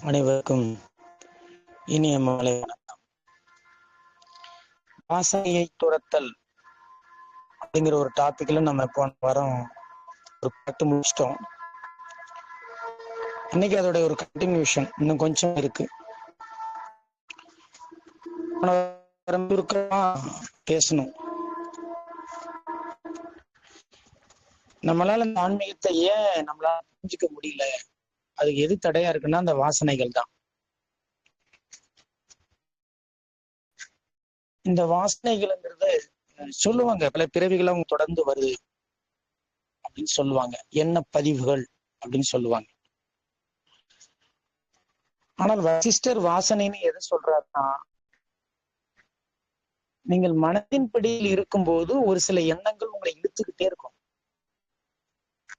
அனைவருக்கும் இனிய மாலை வணக்கம். வாசனையை துரத்தல் அப்படிங்கிற ஒரு டாபிக்ல நம்ம போன வாரம் ஒரு பாட்டு முடிச்சிட்டோம். இன்னைக்கு அதோட ஒரு கண்டினியூஷன் இன்னும் கொஞ்சம் இருக்கு. பேசணும். நம்மளால இந்த ஆன்மீகத்தை ஏன் நம்மளால புரிஞ்சுக்க முடியல, அதுக்கு எது தடையா இருக்குன்னா அந்த வாசனைகள் தான். இந்த வாசனைகள்ங்கிறது சொல்லுவாங்க, பல பிறவிகள் அவங்க தொடர்ந்து வருது அப்படின்னு சொல்லுவாங்க, எண்ண பதிவுகள் அப்படின்னு சொல்லுவாங்க. ஆனால் வசிஷ்டர் வாசனைன்னு எதை சொல்றாருன்னா, நீங்கள் மனதின் படியில் இருக்கும்போது ஒரு சில எண்ணங்கள் உங்களை இழுத்துக்கிட்டே இருக்கும்,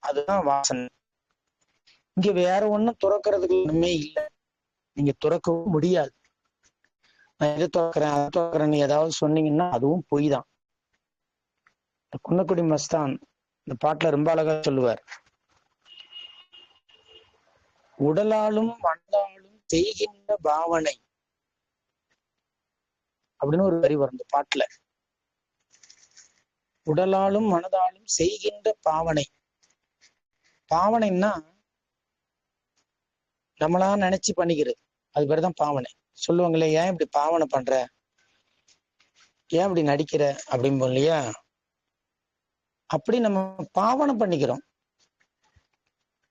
அதுதான் வாசனை. இங்க வேற ஒண்ணும் துறக்கிறதுக்கு ஒண்ணுமே இல்லை, நீங்க துறக்கவும் முடியாது. நான் எதை துறக்கிறேன் அதை துறக்கிறேன்னு ஏதாவது சொன்னீங்கன்னா அதுவும் பொய் தான். குன்னக்குடி மஸ்தான் இந்த பாட்டுல ரொம்ப அழகா சொல்லுவார், உடலாலும் மனதாலும் செய்கின்ற பாவனை அப்படின்னு ஒரு வரி வரும் இந்த பாட்டுல. உடலாலும் மனதாலும் செய்கின்ற பாவனை. பாவனைன்னா நம்மளா நினைச்சு பண்ணிக்கிறது, அது பேருதான் பாவனை. சொல்லுவாங்களே, ஏன் இப்படி பாவனை பண்ற, ஏன் இப்படி நடிக்கிற அப்படிம்போம் இல்லையா, அப்படி நம்ம பாவனை பண்ணிக்கிறோம்.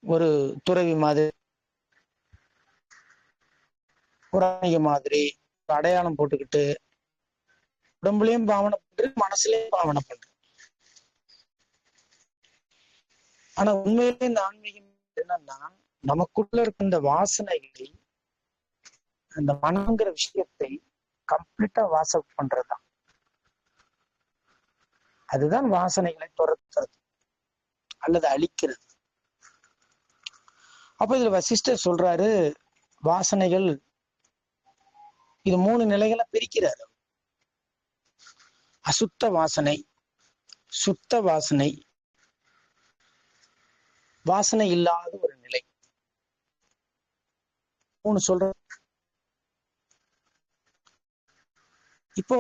ஒரு துறவி மாதிரி, புராணிக மாதிரி அடையாளம் போட்டுக்கிட்டு உடம்புலயும் பாவனை பண்றது, மனசுலயும் பாவனை பண்றது. ஆனா உண்மையிலே இந்த ஆன்மீகம் என்னன்னா, நமக்குள்ள இருக்க இந்த வாசனைகளை, அந்த மனங்கிற விஷயத்தை கம்ப்ளீட்டா வாசம் பண்றதுதான். அதுதான் வாசனைகளை துரத்துறது அல்லது அழிக்கிறது. அப்ப இதுல வசிஷ்டர் சொல்றாரு, வாசனைகள் இது 3 நிலைகளை பிரிக்கிறாரு. அசுத்த வாசனை, சுத்த வாசனை, வாசனை இல்லாத ஒரு நிலை. 3 சொல்ற. இப்போ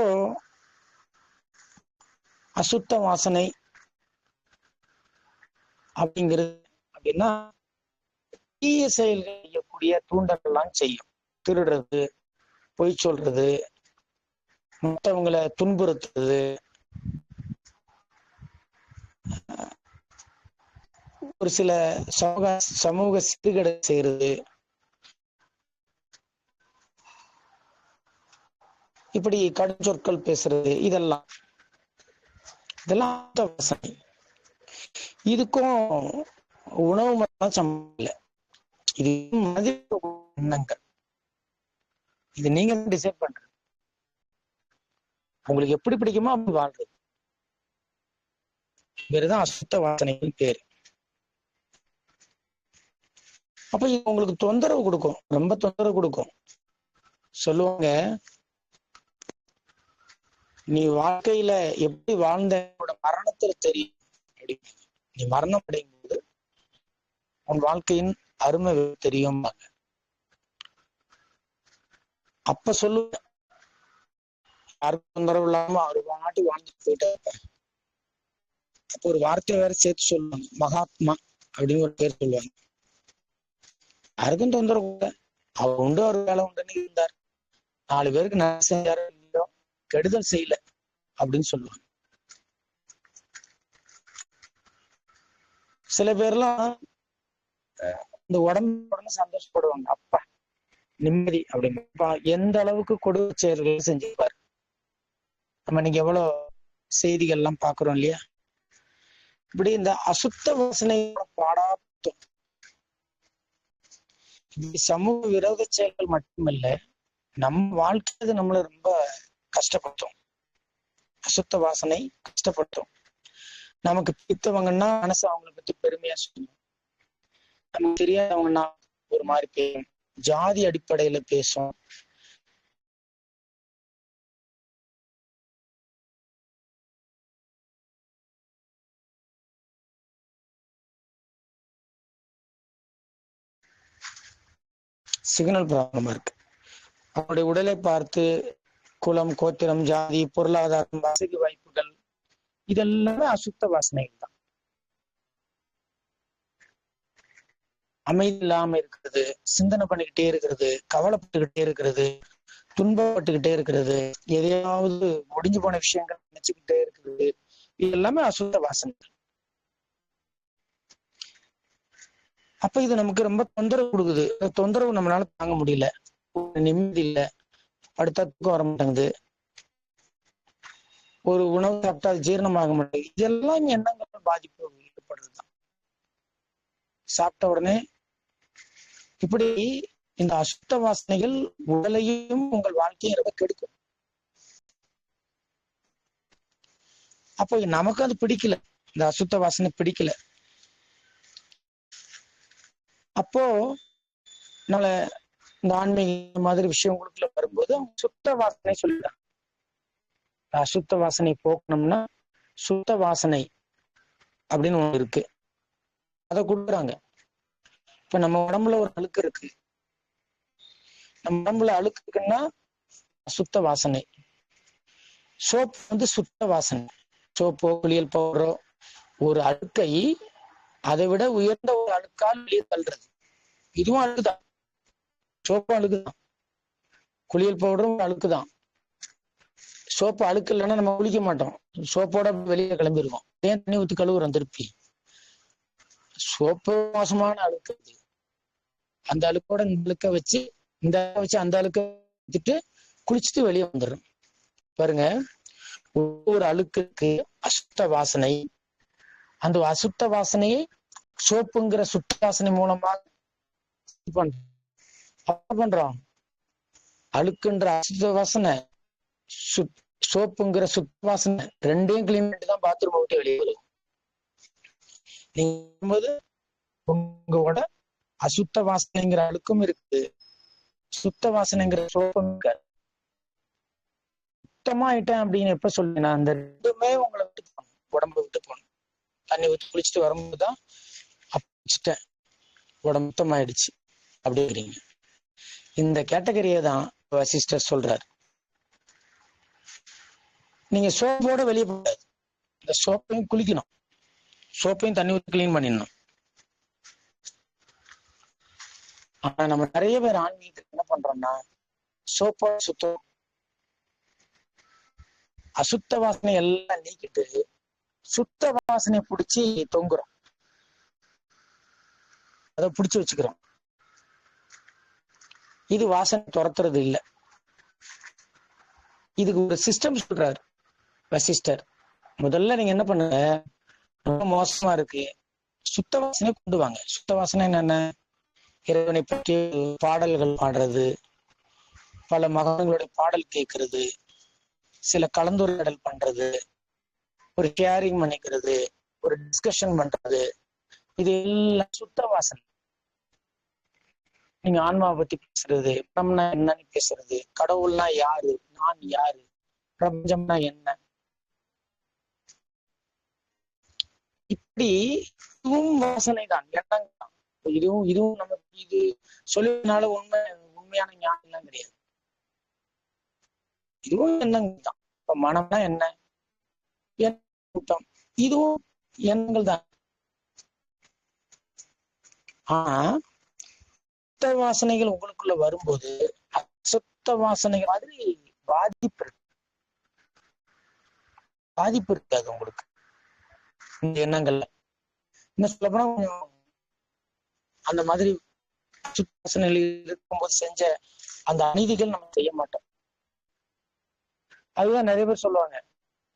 அசுத்த வாசனை அப்படிங்கிறது அப்படின்னா, தீய செயல்கள் செய்யக்கூடிய தூண்டல் எல்லாம் செய்யும். திருடுறது, பொய் சொல்றது, மற்றவங்களை துன்புறுத்துறது, ஒரு சில சமூக சீர்கேடு செய்யறது, இப்படி கடும் சொற்கள் பேசுறது, இதெல்லாம் வாசனை. இதுக்கும் உணவு மட்டும் சம்பந்தம் இல்லை, இது மனித எண்ணங்கள். இது நீங்க டிசைட் பண்றது, உங்களுக்கு எப்படி பிடிக்குமோ அப்படி வாழ்றது. வேறுதான் அசுத்த வாசனைகள் பேரு. அப்ப இது உங்களுக்கு தொந்தரவு கொடுக்கும், ரொம்ப தொந்தரவு கொடுக்கும். சொல்லுவாங்க, நீ வாழ்க்கையில எப்படி வாழ்ந்த மரணத்துல தெரியும் அப்படின்னு. நீ மரணம் அடையும் போது உன் வாழ்க்கையின் அருமை தெரியும். அப்ப சொல்லுவேன், யாருக்கும் தொந்தரவு இல்லாம ஒரு வாட்டி வாழ்ந்துட்டு போயிட்டு. அப்ப ஒரு வார்த்தையை வேற சேர்த்து சொல்லுவாங்க, மகாத்மா அப்படின்னு ஒரு பேர் சொல்லுவாங்க. யாருக்கும் தொந்தரவு இல்லை, அவர் உண்டு அவர் வேலை உண்டுன்னு இருந்தார், 4 பேருக்கு நல்ல செஞ்சாரு, கெடுதல் செய்யல அப்படின்னு சொல்லுவாங்க. சில பேர்லாம் இந்த உடம்பு சந்தோஷப்படுவாங்க, அப்பா நிம்மதி அப்படின்னு. எந்த அளவுக்கு கொடூர செயல்கள் செஞ்சிருப்பாரு. நம்ம நீங்க எவ்வளவு செய்திகள் எல்லாம் பாக்குறோம் இல்லையா. இப்படி இந்த அசுத்த வாசனையோட பாடாப்தம், இப்படி சமூக விரோத செயல்கள் மட்டுமல்ல, நம்ம வாழ்க்கை நம்மள ரொம்ப கஷ்டப்படுத்தும். அசுத்த வாசனை கஷ்டப்படுத்தும். நமக்கு பிடித்தவங்கன்னா மனசு அவங்களை பத்தி பெருமையா சொல்லணும், நமக்கு தெரியாதவங்கன்னா ஒரு மாதிரி பேசும், ஜாதி அடிப்படையில பேசும். சிக்னல் ப்ராப்ளமா இருக்கு. அவனுடைய உடலை பார்த்து குலம், கோத்திரம், ஜாதி, பொருளாதாரம், வசதி வாய்ப்புகள் இதெல்லாமே அசுத்த வாசனைகள் தான். அமைதி இல்லாம இருக்கிறது, சிந்தனை பண்ணிக்கிட்டே இருக்கிறது, கவலைப்பட்டுக்கிட்டே இருக்கிறது, துன்பப்பட்டுக்கிட்டே இருக்கிறது, எதையாவது முடிஞ்சு போன விஷயங்கள் நினைச்சுக்கிட்டே இருக்கிறது, இது எல்லாமே அசுத்த வாசனைகள். அப்ப இது நமக்கு ரொம்ப தொந்தரவு கொடுக்குது. தொந்தரவு நம்மளால தாங்க முடியல, நிம்மதி இல்லை, படுத்தா தூக்கம் வர மாட்டேங்குது, ஒரு உணவு சாப்பிட்டா அது ஜீரணமாக மாட்டேங்குது. இதெல்லாம் எண்ணங்கள் பாதிப்பு ஏற்படுறதுதான். சாப்பிட்ட உடனே இப்படி இந்த அசுத்த வாசனைகள் உடலையும் உங்கள் வாழ்க்கையும் ரொம்ப கெடுக்கும். அப்போ நமக்கு அது பிடிக்கல, இந்த அசுத்த வாசனை பிடிக்கல. அப்போ நம்மள இந்த ஆன்மீக மாதிரி விஷயங்களுக்குள்ள வரும்போது அவங்க சுத்த வாசனை சொல்லிடுறாங்க. அசுத்த வாசனை போக்கணும்னா சுத்த வாசனை அப்படின்னு ஒண்ணு இருக்கு, அதை கொடுக்குறாங்க. இப்ப நம்ம உடம்புல ஒரு அழுக்கு இருக்கு, நம்ம உடம்புல அழுக்கு இருக்குன்னா சுத்த வாசனை. சோப்பு வந்து சுத்த வாசனை. சோப்போ குளியல் பவுடரோ ஒரு அழுக்கை அதை விட உயர்ந்த ஒரு அழுக்கால் வெளியே தள்ளுறது, இதுவும் அழுக்குதான். சோப்பும் அழுக்குதான், குளியல் பவுடரும் அழுக்குதான். சோப்பு அழுக்கு இல்லைன்னா நம்ம குளிக்க மாட்டோம், சோப்போட வெளியே கிளம்பிடுவோம். ஏன் தண்ணி ஊற்றி கழுவுறோம் திருப்பி? சோப்பு மோசமான அழுக்கு, அந்த அழுக்கோட இந்த அழுக்க வச்சு அந்த அழுக்க வச்சுட்டு குளிச்சுட்டு வெளியே வந்துடும். பாருங்க, ஒவ்வொரு அழுக்குக்கு அசுத்த வாசனை. அந்த அசுத்த வாசனையை சோப்புங்கிற சுத்த வாசனை மூலமா பண்றோம். அழுக்குன்ற அசுத்த வாசனை, சோப்புங்கிற சுத்த வாசனை ரெண்டையும் கிளீன் பண்ணிட்டு தான் பாத்ரூம் விட்டு வெளியே வரும். நீங்க உங்களோட அசுத்த வாசனைங்கிற அழுக்கும் இருக்கு, சுத்த வாசனைங்கிற சோப்பும் இருக்காது. சுத்தமா ஆயிட்டேன் அப்படின்னு எப்ப சொல்லுங்க, அந்த ரெண்டுமே உங்களை விட்டு போகணும், உடம்பு விட்டு போகணும். தண்ணி ஊற்றி குளிச்சுட்டு வரும்போதுதான் அப்பச்சிட்டேன், உடம்பு சுத்தமாயிடுச்சு அப்படிங்கிறீங்க. இந்த கேட்டகரியை தான் சிஸ்டர் சொல்றாரு. நீங்க சோப்போட வெளியே போகாது, இந்த சோப்பையும் குளிக்கணும், சோப்பையும் தண்ணி ஊற்றி கிளீன் பண்ணிடணும். ஆனா நம்ம நிறைய பேர் ஆன்மீகத்துக்கு என்ன பண்றோம்னா சோப்போட சுத்தம், அசுத்த வாசனை எல்லாம் நீக்கிட்டு சுத்த வாசனையை பிடிச்சி தொங்குறோம், அதை பிடிச்சி வச்சுக்கிறோம். இது வாசனை துரத்துறது இல்லை. இதுக்கு ஒரு சிஸ்டம் சொல்றாரு வசிஷ்டர். முதல்ல நீங்க என்ன பண்ணுங்க, ரொம்ப மோசமா இருக்கு, சுத்த வாசனை கொண்டு வாங்க. சுத்த வாசனை என்னென்ன? இறைவனை பற்றி பாடல்கள் பாடுறது, பல மகான்களுடைய பாடல் கேட்கறது, சில கலந்துரையாடல் பண்றது, ஒரு கேரிங் பண்ணிக்கிறது, ஒரு டிஸ்கஷன் பண்றது, இது எல்லாம் சுத்த வாசனை. நீங்க ஆன்மாவை பத்தி பேசுறது, பிரம்னா என்னன்னு பேசுறது, கடவுள்னா யாரு, நான் யாரு, பிரபஞ்சம்னா என்ன, இப்படி இதுவும் வாசனை தான், எண்ணம் தான். இதுவும் நமக்கு இது சொல்லினால உண்மையான ஞானம் எல்லாம் கிடையாது. இதுவும் எண்ணங்கள் தான். இப்ப மனம்னா என்ன, இதுவும் எண்ணங்கள் தான். ஆனா சுத்த வாசனைகள் உங்களுக்குள்ள வரும்போது அசுத்த வாசனைகள் மாதிரி பாதிப்பு இருக்காது உங்களுக்கு இந்த எண்ணங்கள்ல. என்ன சொல்ல போனா அந்த மாதிரி அசுத்த வாசனைகள் இருக்கும்போது செஞ்ச அந்த அநீதிகள் நம்ம செய்ய மாட்டோம். அதுதான் நிறைய பேர் சொல்லுவாங்க,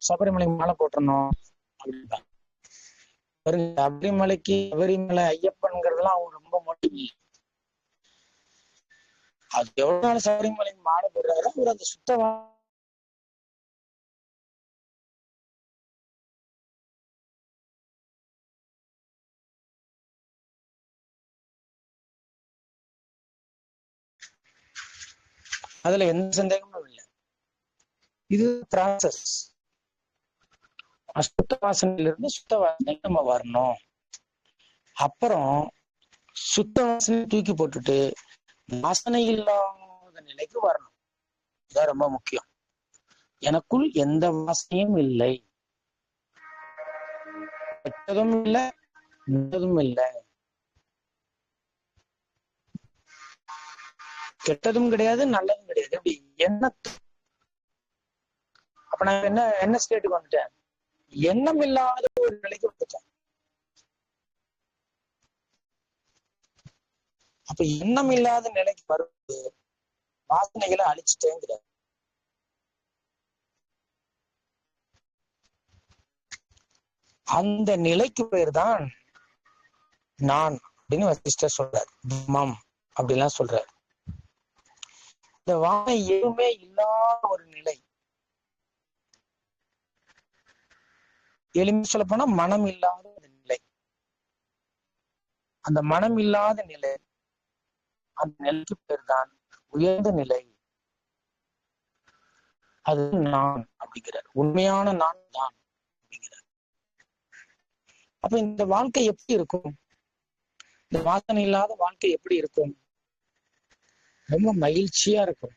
சபரிமலை மாலை போட்டுறணும் அப்படின்னா. சபரிமலை ஐயப்பன்கிறதுலாம் அவங்க ரொம்ப மட்டும் அது எவ்வளவு நாள் சபரிமலை மாலை போடுறாரு அவர் அந்த சுத்த அதுல எந்த சந்தேகமும் இல்லை. இது ப்ராசஸ். அசுத்த வாசனையிலிருந்து சுத்த வாசனை நம்ம வரணும். அப்புறம் சுத்த வாசனை தூக்கி போட்டுட்டு வாசனை இல்லாத நிலைக்கு வரணும். இதான் ரொம்ப முக்கியம். எனக்குள் எந்த வாசனையும் இல்லை, கெட்டதும் இல்லை, நல்லதும் இல்லை. கெட்டதும் கிடையாது, நல்லதும் கிடையாது. எப்படி எண்ணத்து அப்ப நான் என்ன ஸ்டேட்டுக்கு வந்துட்டேன்? எண்ணம் இல்லாத ஒரு நிலைக்கு வந்துட்டேன். அப்ப எண்ணம் இல்லாத நிலைக்கு வரும்போது வாசனைகளை அழிச்சுட்டேங்கிற அந்த நிலைக்கு பேர் தான் நான் அப்படின்னு வசிஷ்டர் சொல்றாரு. பிரம்மம் அப்படின்லாம் சொல்றாரு. இந்த வாசனை எதுவுமே இல்லாத ஒரு நிலை. எளிமையா சொல்ல போனா மனம் இல்லாத ஒரு நிலை. அந்த மனம் இல்லாத நிலை, அந்த நிலைக்கு பேர் தான் உயர்ந்த நிலை. அது நான் அப்படிங்கிறார். உண்மையான நான் தான் அப்படிங்கிறார். அப்ப இந்த வாழ்க்கை எப்படி இருக்கும்? இந்த வாசனை இல்லாத வாழ்க்கை எப்படி இருக்கும்? ரொம்ப மகிழ்ச்சியா இருக்கும்.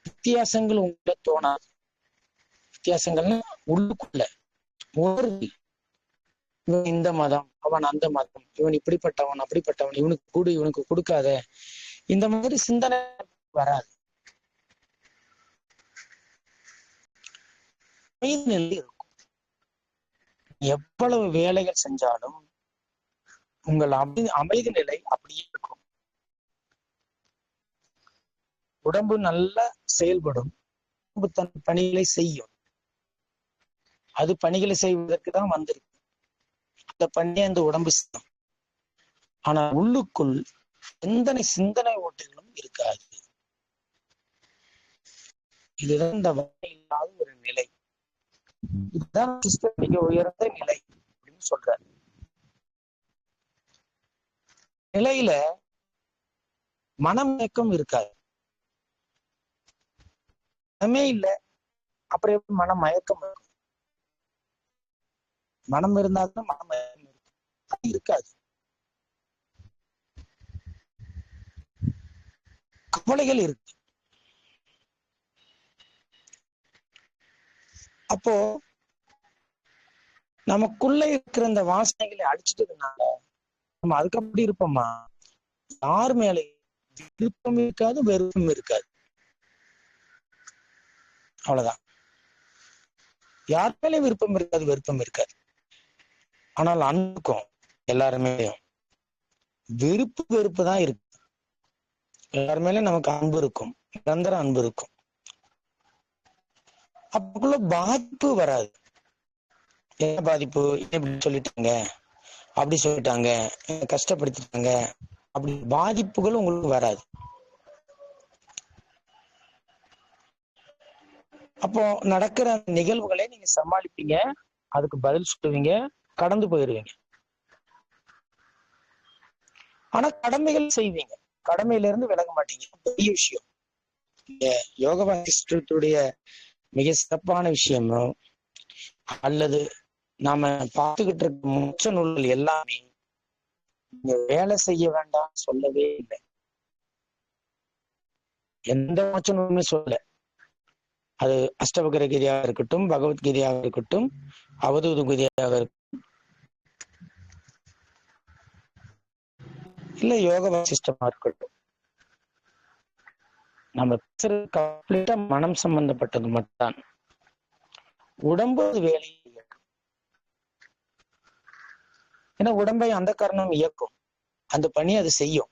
வித்தியாசங்கள் உங்களை தோணாது. வித்தியாசங்கள்னா உள்ளுக்குள்ள உணர்வு. இவன் இந்த மதம், அவன் அந்த மதம், இவன் இப்படிப்பட்டவன் அப்படிப்பட்டவன், இவனுக்கு கூடு இவனுக்கு கொடுக்காத, இந்த மாதிரி சிந்தனை வராது. நிலை இருக்கும். எவ்வளவு வேலைகள் செஞ்சாலும் உங்கள் அமைதி நிலை அப்படியே இருக்கும். உடம்பு நல்லா செயல்படும். உடம்பு தன் பணிகளை செய்யும். அது பணிகளை செய்வதற்கு தான் வந்திருக்கு. அந்த பணியை அந்த உடம்பு செய்யும். ஆனா உள்ளுக்குள் சிந்தனை ஓட்டங்களும் இருக்காது. இதுதான் இந்த வகை இல்லாத ஒரு நிலை. இதுதான் மிக உயர்ந்த நிலை அப்படின்னு சொல்றாரு. நிலையில மனமயக்கம் இருக்காது. மனமே இல்லை, அப்புறம் எப்படி மனமயக்கம் இருக்கும்? மனம் இருந்தாலும் மனமயக்கம் இருக்கும். அது இருக்காது. கவலைகள் இருக்கு. அப்போ நமக்குள்ள இருக்கிற இந்த வாசனைகளை அடிச்சுட்டதுனால நம்ம அதுக்கு அப்படி இருப்போமா? யார் மேலே விருப்பம் இருக்காது, வெறுப்பும் இருக்காது. அவ்வளவுதான். யார் மேலே விருப்பம் இருக்காது, வெறுப்பம் இருக்காது. ஆனால் அன்புக்கும் எல்லாருமே வெறுப்பு தான் இருக்கு. எல்லாருமே நமக்கு அன்பு இருக்கும், நிரந்தர அன்பு இருக்கும். அப்பக்குள்ள பாதிப்பு வராது. என்ன பாதிப்பு? இப்படி சொல்லிட்டாங்க, அப்படி சொல்லிட்டாங்க, கஷ்டப்படுத்திட்டாங்க, அப்படி பாதிப்புகள் உங்களுக்கு வராது. அப்போ நடக்கிற நிகழ்வுகளை நீங்க சமாளிப்பீங்க, அதுக்கு பதில் சொல்லுவீங்க, கடந்து போயிருவீங்க. ஆனா கடமைகள் செய்வீங்க, கடமையில இருந்து விலக மாட்டீங்க. பெரிய விஷயம். யோக வாசிஷ்டத்துடைய மிக சிறப்பான விஷயமோ அல்லது நாம பார்த்துக்கிட்டு இருக்க முச்ச நூல்கள் எல்லாமே நீங்க வேலை செய்ய வேண்டாம் சொல்லவே இல்லை. எந்த மோட்ச நூலுமே சொல்ல. அது அஷ்டவகர கீதையாக இருக்கட்டும், பகவத்கீதையாக இருக்கட்டும், அவதூது கீதையாக இருக்கட்டும், இல்ல யோக வாசிஷ்டமா இருக்கட்டும், நம்ம பேசுறது கம்ப்ளீட்டா மனம் சம்பந்தப்பட்டது மட்டும்தான். உடம்பு வேலையை இயக்கும். ஏன்னா உடம்பை அந்த காரணம் இயக்கும், அந்த பணி அது செய்யும்.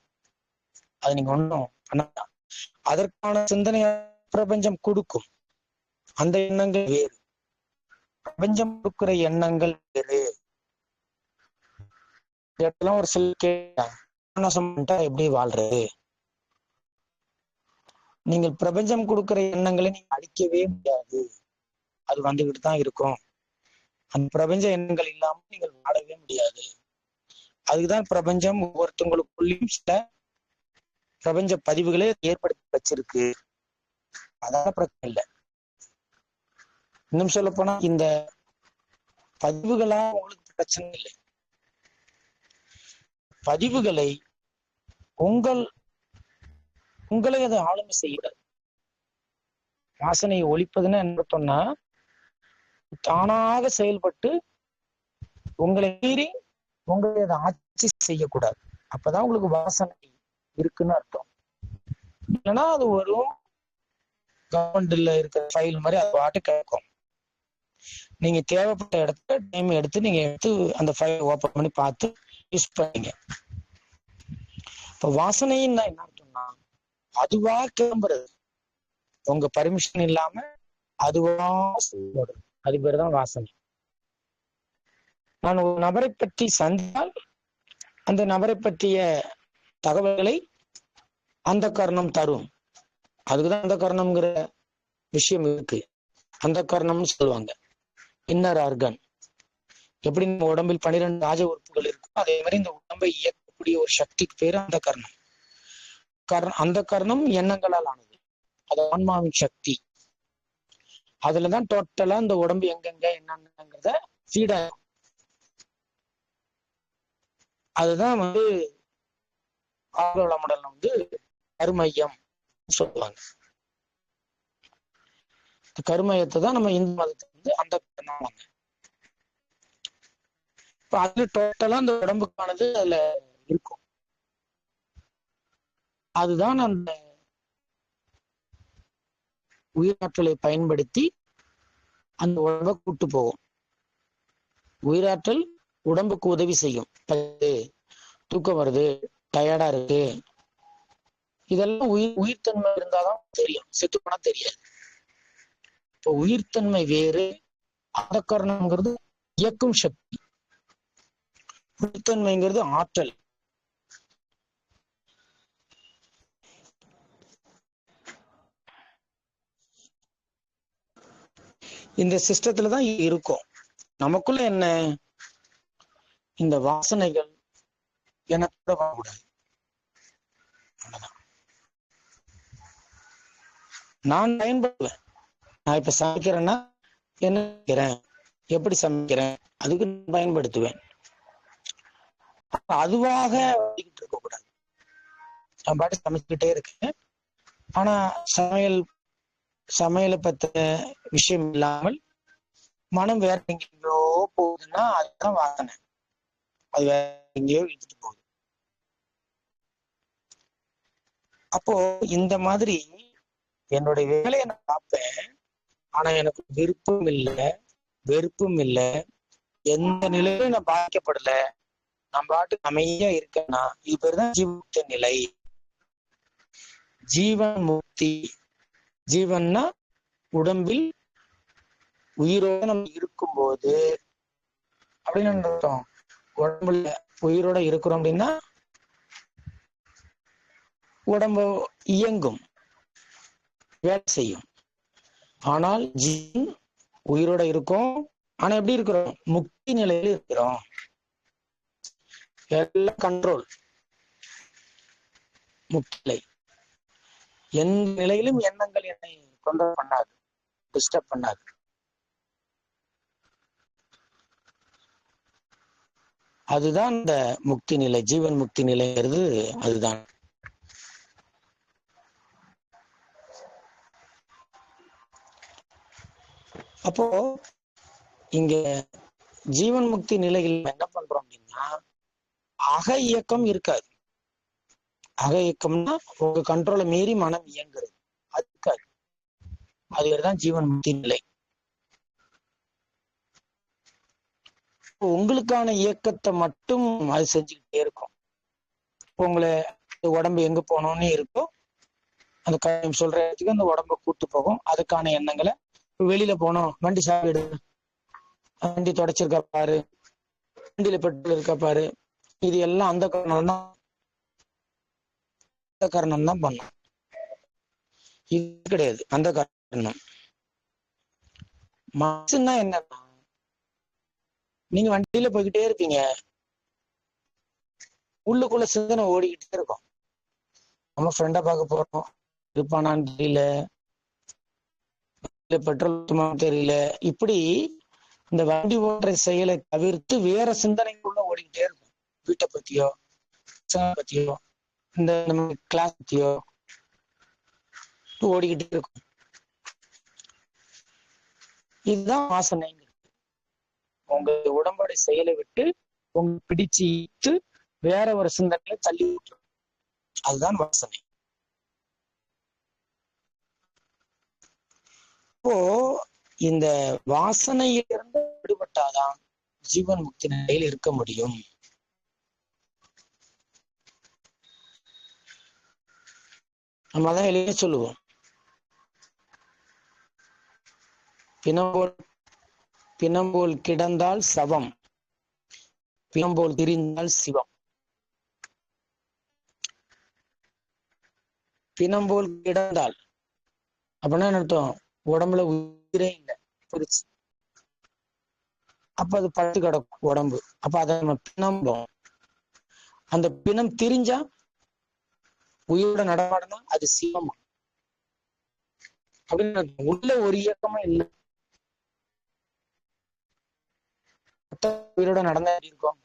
அது நீங்க ஒண்ணும் பண்ண, அதற்கான சிந்தனை பிரபஞ்சம் கொடுக்கும். அந்த எண்ணங்கள் வேறு, பிரபஞ்சம் கொடுக்கிற எண்ணங்கள் வேறு. இதெல்லாம் ஒரு சில கேட்டா எப்படி வாழ்றது? நீங்கள் பிரபஞ்சம் கொடுக்கிற எண்ணங்களை நீங்க அழிக்கவே முடியாது. அது வந்துகிட்டு தான் இருக்கும். அந்த பிரபஞ்ச எண்ணங்கள் இல்லாம நீங்கள் வாழவே முடியாது. அதுக்குதான் பிரபஞ்சம் ஒவ்வொருத்தவங்களுக்குள்ளேயும் சில பிரபஞ்ச பதிவுகளே ஏற்படுத்தி வச்சிருக்கு. அதான பிரச்சனை இல்லை. இன்னும் சொல்ல போனா இந்த பதிவுகளா உங்களுக்கு பிரச்சனை இல்லை. பதிவுகளை உங்கள் உங்களை அதை ஆளுமை செய்யக்கூடாது. வாசனையை ஒழிப்பதுன்னு என்ன சொன்னா, தானாக செயல்பட்டு உங்களை மீறி உங்களை அதை ஆட்சி செய்யக்கூடாது. அப்பதான் உங்களுக்கு வாசனை இருக்குன்னு அர்த்தம். இல்லைன்னா அது வரும் கவர்மெண்ட்ல இருக்கிற ஃபைல் மாதிரி அது பாட்டு கேட்கும். நீங்க தேவைப்பட்ட இடத்துல டைம் எடுத்து நீங்க எடுத்து அந்த ஃபைல் ஓபன் பண்ணி பார்த்து யூஸ் பண்ணீங்க. இப்ப வாசனைன்னா என்ன அர்த்தம்னா, அதுவா கிளம்புறது, உங்க பர்மிஷன் இல்லாம அதுவா செயல்படுறது, அது பேர் தான் வாசனை. நான் ஒரு நபரை பற்றி சந்தித்தால் அந்த நபரை பற்றிய தகவல்களை அந்த கரணம் தரும். அதுக்குதான் அந்த கரணம்ங்கிற விஷயம் இருக்கு. அந்த கரணம்னு சொல்லுவாங்க. Inner organ. எப்படி நம்ம உடம்பில் 12 ராஜ உறுப்புகள் இருக்கும், அதே மாதிரி இந்த உடம்பை இயக்கக்கூடிய ஒரு சக்திக்கு பேரு அந்த கரணம். அந்த கரணம் எண்ணங்களால் ஆனது. அது ஆன்மாவின் சக்தி. அதுலதான் டோட்டலா இந்த உடம்பு எங்கெங்க என்னங்கிறத ஃபீட் ஆகும். அதுதான் ஆர்வ வளமுடல்ல கருமையம் சொல்லுவாங்க. கருமையத்தை தான் நம்ம இந்து மதத்துல அந்த கரணம். இப்ப அது டோட்டலா அந்த உடம்புக்கானது அதுல இருக்கும். அதுதான் அந்த உயிராற்றலை பயன்படுத்தி அந்த உடம்பை கூட்டு போகும். உயிராற்றல் உடம்புக்கு உதவி செய்யும். தூக்கம் வருது, டயர்டா இருக்கு, இதெல்லாம் உயிர்த்தன்மை இருந்தாதான் தெரியும், செத்து போனா தெரியாது. இப்போ உயிர்த்தன்மை வேறு, அந்த காரணம்ங்கிறது இயக்கும் சக்தி, உயிர்த்தன்மைங்கிறது ஆற்றல். இந்த சிஸ்டத்துலதான் இருக்கும். நமக்குள்ள என்ன, இந்த வாசனைகள் எனக்கு வரக்கூடாது. நான் பயன்படுவேன். நான் இப்ப சமைக்கிறேன்னா என்ன சமைக்கிறேன், எப்படி சமைக்கிறேன், அதுக்கு பயன்படுத்துவேன். அதுவாக இருக்க கூடாது. நான் பாட்டு சமைச்சுக்கிட்டே இருக்கேன். ஆனா சமையலை பத்த விஷயம் இல்லாமல் மனம் வேற எங்கேயோ போகுதுன்னா அதுதான் வாசனை. அது வேற எங்கேயோ இழுத்துட்டு போகுது. அப்போ இந்த மாதிரி என்னுடைய வேலையை நான் பார்ப்பேன். ஆனா எனக்கு விருப்பம் இல்லை, வெறுப்பும் இல்லை, எந்த நிலையிலும் நான் பாதிக்கப்படல, நான் பாட்டுக்கு அமைதியா இருக்கேன்னா இது பேர் தான் ஜீவமுக்த நிலை. ஜீவன் முக்தி. ஜீவன்னா உடம்பில் உயிரோட நம்ம இருக்கும்போது அப்படின்னு அர்த்தம். உடம்புல உயிரோட இருக்கிறோம் அப்படின்னா உடம்பு இயங்கும், வேலை செய்யும். ஆனால் ஜீவன் உயிரோட இருக்கும். ஆனா எப்படி இருக்கிறோம், முக்தி நிலையில இருக்கிறோம். எல்லாம் கண்ட்ரோல், முக்தி நிலை. எந்த நிலையிலும் எண்ணங்கள் என்னை தொந்தரவு பண்ணாது, டிஸ்டர்ப் பண்ணாது. அதுதான் இந்த முக்தி நிலை, ஜீவன் முக்தி நிலைங்கிறது. அதுதான். அப்போ இங்க ஜீவன் முக்தி நிலையில் என்ன பண்றோம் அப்படின்னா, அக இயக்கம் இருக்காது. அக இயக்கம்னா உங்க கண்ட்ரோலை மீறி மனம் இயங்குறது, அது இருக்காது. அதுதான் ஜீவன் முக்தி நிலை. உங்களுக்கான இயக்கத்தை மட்டும் அது செஞ்சுக்கிட்டே இருக்கும். உங்களை உடம்பு எங்க போனோம்னு இருக்கும், அந்த சொல்ற இடத்துக்கு அந்த உடம்ப கூட்டு போகும். அதுக்கான எண்ணங்களை, வெளியில போனோம், வண்டி சாப்பிடு, வண்டி தொடச்சிருக்கா பாரு, வண்டியில பெட்ரோல் இருக்கா பாரு, இது எல்லாம் அந்த காரணம் தான் பண்ணும். இது கிடையாது அந்த காரணம். மனசுன்னா என்னன்னா, நீங்க வண்டியில போய்கிட்டே இருப்பீங்க, உள்ளுக்குள்ள சிந்தனை ஓடிக்கிட்டே இருக்கும். நம்ம ஃப்ரெண்டை பார்க்க போறோம், இருப்பானான்னு தெரியல, பெட்ரோல் தெரியல. இப்படி இந்த வண்டி ஓட்டுற செயலை தவிர்த்து வேற சிந்தனைக்குள்ள ஓடிக்கிட்டே இருக்கும். வீட்டை பத்தியோ, பத்தியோ, இந்த நம்ம கிளாஸ் பத்தியோ, ஓடிக்கிட்டே இருக்கும். இதுதான் வாசனை. உங்க உடம்புடைய செயலை விட்டு உங்க பிடிச்சு இழுத்து வேற ஒரு சிந்தனையில தள்ளி விட்டுரும். அதுதான் வாசனை. இப்போ இந்த வாசனையிலிருந்து விடுபட்டாதான் ஜீவன் முக்தி நிலையில் இருக்க முடியும். நம்ம அதான் எளிய சொல்லுவோம், பிணம்போல் கிடந்தால் சவம், பிணம்போல் திரிந்தால் சிவம். பிணம்போல் கிடந்தால் அப்படின்னா என்ன அர்த்தம்? உடம்புல உயிரே இல்லை, பிரிச்சு. அப்ப அது படுத்து கிடக்கும் உடம்பு. அப்ப அதை நம்ம பிணம்போம். அந்த பிணம் திரிஞ்சா உயிரோட நடமாடனா அது சிவமா அப்படின்னு உள்ள ஒரு இயக்கமா இல்லை. உயிரோட நடந்தா இருக்கும்,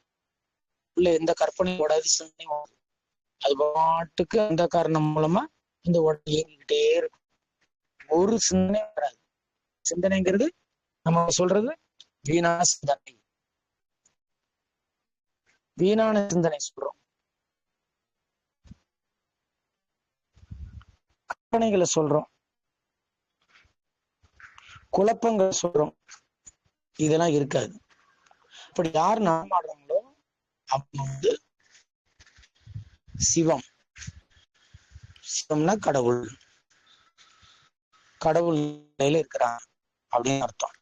உள்ள எந்த கற்பனையும் ஓடாது, சிந்தனையும் ஓடாது. அது பாட்டுக்கு அந்த காரணம் மூலமா இந்த உடம்பு இயங்கிக்கிட்டே இருக்கும். ஒரு சிந்தனை வராது. சிந்தனைங்கிறது நம்ம சொல்றது வீணான சிந்தனை, வீணான சிந்தனை சொல்றோம். கற்பனைகளை சொல்றோம், குழப்பங்களை சொல்றோம். இதெல்லாம் இருக்காது. அப்படி யார் நடமாடுறாங்களோ அவங்க சிவம். சிவம்னா கடவுள், கடவுள் நிலையில இருக்கிறாங்க அப்படின்னு அர்த்தம்.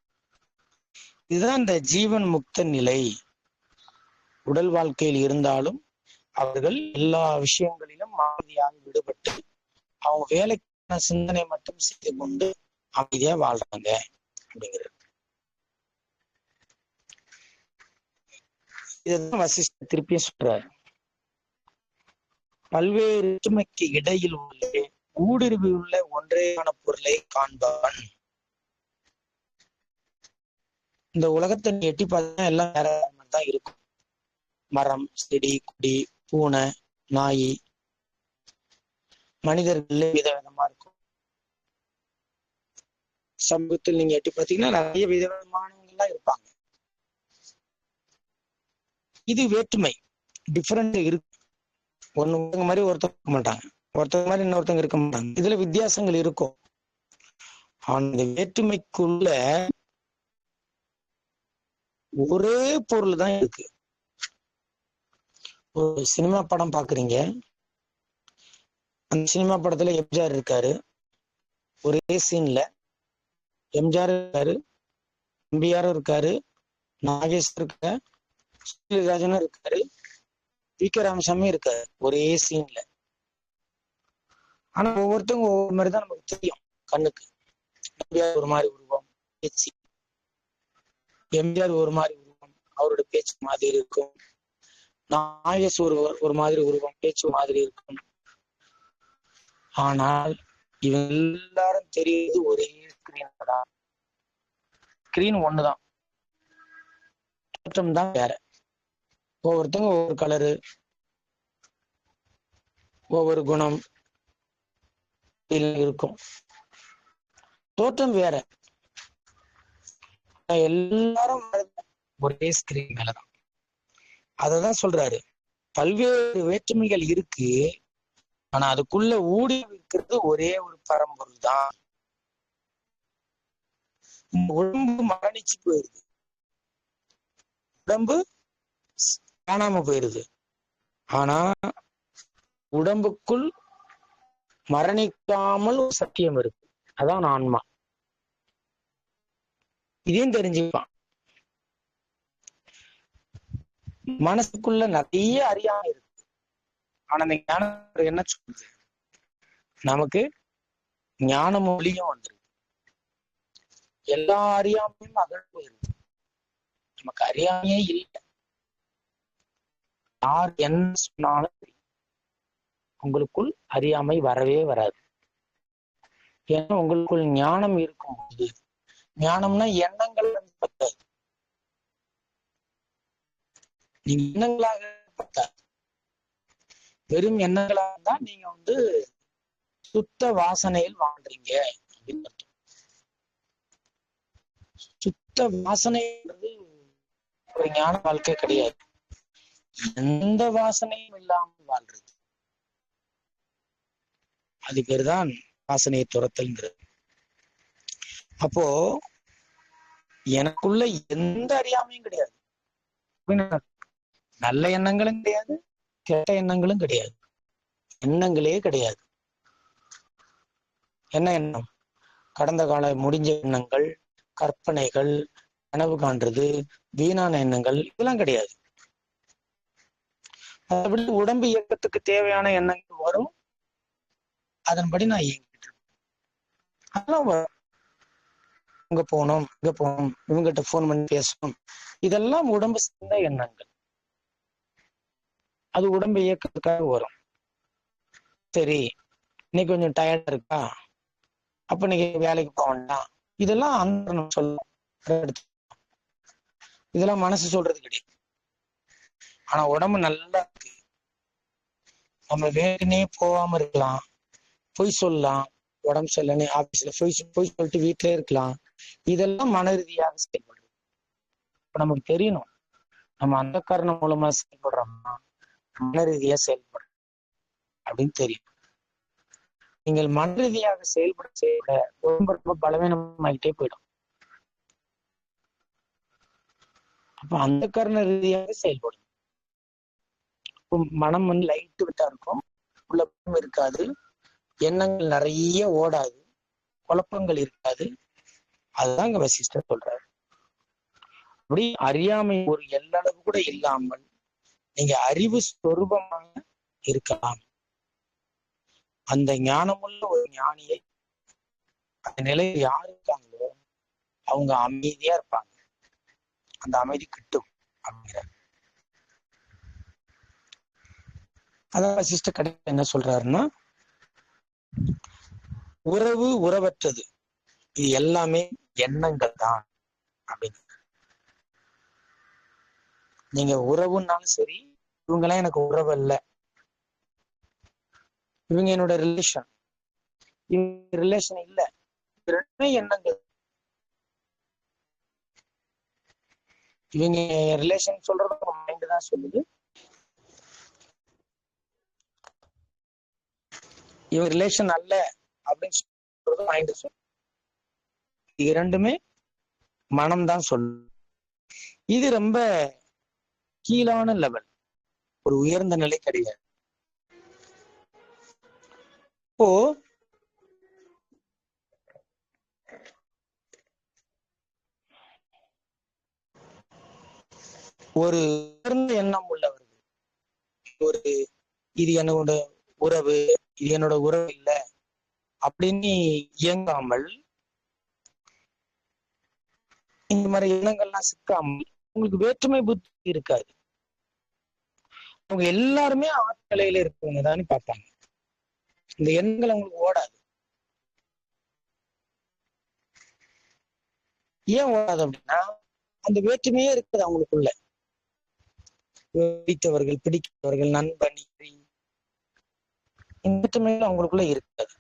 இதுதான் இந்த ஜீவன் முக்த நிலை. உடல் வாழ்க்கையில் இருந்தாலும் அவர்கள் எல்லா விஷயங்களிலும் அமைதியாக விடுபட்டு அவங்க வேலைக்கான சிந்தனை மட்டும் செய்து கொண்டு அமைதியா வாழ்றாங்க அப்படிங்கிறது. இதுதான் வசிஷ்டர் திருப்பியும் சொல்றாரு. பல்வேறு ஒற்றுமைக்கு இடையில் உள்ள ஊடுருவி உள்ள ஒன்றேயான பொருளை காண்பவன். இந்த உலகத்தை எட்டி பார்த்தா எல்லாம் வேற தான் இருக்கும். மரம், செடி, கொடி, பூனை, நாய், மனிதர்கள் விதவிதமா இருக்கும். சமூகத்தில் நீங்க எட்டி பார்த்தீங்கன்னா நிறைய விதவிதமானவங்கெல்லாம் இருப்பாங்க. இது வேற்றுமை, டிஃபரெண்ட் இருக்கு. ஒருத்தங்க மாதிரி ஒருத்தங்க இருக்க மாட்டாங்க, ஒருத்தங்க மாதிரி இன்னொருத்தங்க இருக்க மாட்டாங்க. இதுல வித்தியாசங்கள் இருக்கும். அந்த வேற்றுமைக்குள்ள ஒரே பொருள் தான் இருக்கு. ஒரு சினிமா படம் பாக்குறீங்க, அந்த சினிமா படத்துல எம்ஜிஆர் இருக்காரு. ஒரே சீன்ல எம்ஜிஆர் இருக்காரு, எம்பிஆரும் இருக்காரு, நாகேஷ் இருக்காரு, ஸ்ரீராஜனும் இருக்காரு, வி.கே. ராமசாமி இருக்காரு ஒரே சீன்ல. ஆனா ஒவ்வொருத்தவங்க ஒவ்வொரு மாதிரிதான் நமக்கு தெரியும் கண்ணுக்கு. எம்ஜிஆர் ஒரு மாதிரி உருவம், பேச்சு. எம்ஜிஆர் ஒரு மாதிரி உருவம், அவரோட பேச்சு மாதிரி இருக்கும். நாகேஷ் ஒரு மாதிரி உருவம், பேச்சு மாதிரி இருக்கும். ஆனால் இவங்க எல்லாரும் தெரியுது ஒரே ஸ்கிரீன் தான். ஸ்கிரீன் ஒண்ணுதான், தோற்றம் தான் வேற. ஒவ்வொருத்தவங்க ஒவ்வொரு கலரு, ஒவ்வொரு குணம் இருக்கும், தோற்றம் வேற. எல்லாரும் ஒரே ஸ்கிரீன் மேலதான். அததான் சொல்றாரு, பல்வேறு வேற்றுமைகள் இருக்கு, ஆனா அதுக்குள்ள ஊடி இருக்கிறது ஒரே ஒரு பரம்பொருள் தான். உடம்பு மரணிச்சு போயிருது, உடம்பு காணாம போயிருது. ஆனா உடம்புக்குள் மரணிக்காமல் ஒரு சத்தியம் இருக்கு, அதான் ஆன்மா. இதையும் தெரிஞ்சுப்பான். மனசுக்குள்ள நிறைய அறியாமை இருக்கு. ஆனா அந்த ஞானம் என்ன சொல்றது? நமக்கு ஞான மொழியும் வந்துருக்கு. எல்லா அறியாமையும் அகழ் போயிருக்கு. நமக்கு அறியாமையே இல்லை. யார் என்ன சொன்னாலும் உங்களுக்குள் அறியாமை வரவே வராது. ஏன்னா உங்களுக்குள் ஞானம் இருக்கும்போது, ஞானம்னா எண்ணங்கள் பத்தாது, நீங்க எண்ணங்களாக பத்தாது. வெறும் எண்ணங்களாக தான் நீங்க சுத்த வாசனையில் வாழ்றீங்க அப்படின்னு அர்த்தம். சுத்த வாசனைன்றது ஒரு ஞான வாழ்க்கை கிடையாது. எந்த வாசனையும் இல்லாமல் வாழ்றது, அது பேருதான் வாசனையை துரத்தல்ங்கிறது. அப்போ எனக்குள்ள எந்த அறியாமையும் கிடையாது, நல்ல எண்ணங்களும் கிடையாது, கெட்ட எண்ணங்களும் கிடையாது, எண்ணங்களே கிடையாது. என்ன எண்ணம்? கடந்த கால முடிஞ்ச எண்ணங்கள், கற்பனைகள், கனவு காண்றது, வீணான எண்ணங்கள், இதெல்லாம் கிடையாது. அப்படி உடம்பு இயக்கத்துக்கு தேவையான எண்ணங்கள் வரும், அதன்படி நான் இயங்கிட்டு இருக்கேன். அதெல்லாம் வரும். இங்க போகணும், இங்க போகணும், இவங்கிட்ட போன் பண்ணி பேசணும், இதெல்லாம் உடம்பு சார்ந்த எண்ணங்கள். அது உடம்பு இயக்கத்துக்காக வரும். சரி, இன்னைக்கு கொஞ்சம் டயர்டா இருக்கா, அப்ப இன்னைக்கு வேலைக்கு போக வேண்டாம், இதெல்லாம் அந்த சொல்லும். இதெல்லாம் மனசு சொல்றது கிடையாது. ஆனா உடம்பு நல்லா இருக்கு, நம்ம வேலைனே போகாம இருக்கலாம், பொய் சொல்லலாம், உடம்பு சரியில்லைன்னு ஆபீஸ்ல பொய் சொல்லிட்டு வீட்டிலே இருக்கலாம். இதெல்லாம் மன ரீதியாக செயல்படுறது. இப்ப நமக்கு தெரியணும், நம்ம அந்த காரணம் மூலமா செயல்படுறோம்னா மன ரீதியா செயல்படுறோம் அப்படின்னு தெரியும். நீங்கள் மன ரீதியாக செயல்பட உடம்பு ரொம்ப பலவீனமாயிட்டே போயிடும். அப்ப அந்த காரண ரீதியாக செயல்படும். மனம் வந்து லைட் விட்டா இருக்கும், குழப்பம் இருக்காது, எண்ணங்கள் நிறைய ஓடாது, குழப்பங்கள் இருக்காது. அதுதான் இங்க வசிஷ்டர் சொல்றாரு. அப்படி அறியாமை ஒரு எல்லளவு கூட இல்லாமல் நீங்க அறிவு சொரூபமாக இருக்கலாம். அந்த ஞானமுள்ள ஒரு ஞானியை அந்த நிலையில் யார் இருக்காங்களோ அவங்க அமைதியா இருப்பாங்க, அந்த அமைதி கிட்டும் அப்படிங்கிறார். அதான் வசிஷ்டர் கடைசியில் என்ன சொல்றாருன்னா, உறவு உறவற்றது, இது எல்லாமே எண்ணங்கள் தான் அப்படின்னு. நீங்க உறவுன்னாலும் சரி, இவங்கெல்லாம் எனக்கு உறவு இல்லை, இவங்க என்னோட ரிலேஷன், இவங்க ரிலேஷன் இல்ல, ரெண்டுமே எண்ணங்கள். இவங்க ரிலேஷன் சொல்றது மைண்ட் தான் சொல்லுது, இவங்க ரிலேஷன் அல்ல அப்படின்னு சொல்றது மைண்ட் சொல்லுது. இரண்டுமே மனம்தான் சொல்லுது. இது ரொம்ப கீழான லெவல், ஒரு உயர்ந்த நிலை கிடையாது. இப்போ ஒரு உயர்ந்த எண்ணம் உள்ளவர்கள், ஒரு இது என்னோட உறவு, இது என்னோட உறவு இல்லை அப்படின்னு இயங்காமல், இந்த மாதிரி எண்ணங்கள்லாம் சிக்காமல், உங்களுக்கு வேற்றுமை புத்தி இருக்காது. அவங்க எல்லாருமே ஆட்கலையில இருக்கவங்க தான் பார்ப்பாங்க. இந்த எண்ணங்கள் அவங்களுக்கு ஓடாது. ஏன் ஓடாது அப்படின்னா, அந்த வேற்றுமையே இருக்குது அவங்களுக்குள்ள. பிடித்தவர்கள், பிடிக்கிறவர்கள், நண்பன், இந்த வேற்றுமைகள் அவங்களுக்குள்ள இருக்காது.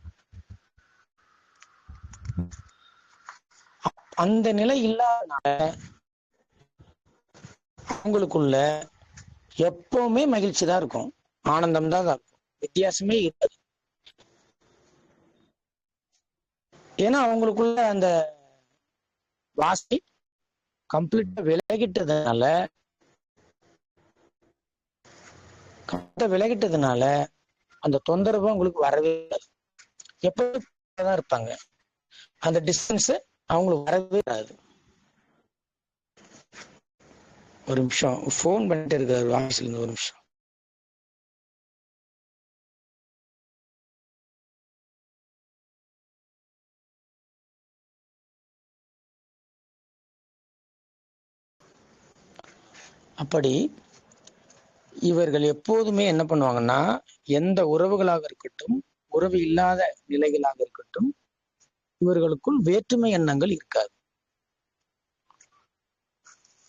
அந்த நிலை இல்லாதனால அவங்களுக்குள்ள எப்பவுமே மகிழ்ச்சி தான் இருக்கும், ஆனந்தம் தான் இருக்கும், வித்தியாசமே இருக்காது. ஏன்னா அவங்களுக்குள்ள அந்த வாசி கம்ப்ளீட்டா விலகிட்டதுனால அந்த தொந்தரவு உங்களுக்கு வரவே இருக்காது. எப்பதான் இருப்பாங்க, அந்த டிஸ்டன்ஸ் அவங்களுக்கு வரவே வராது. ஒரு நிமிஷம், போன் பண்ணிட்டு இருக்காரு ஆபீஸ்ல இருந்து, ஒரு நிமிஷம். அப்படி இவர்கள் எப்போதுமே என்ன பண்ணுவாங்கன்னா, எந்த உறவுகளாக இருக்கட்டும், உறவு இல்லாத நிலைகளாக இருக்கட்டும், இவர்களுக்குள் வேற்றுமை எண்ணங்கள் இருக்காது.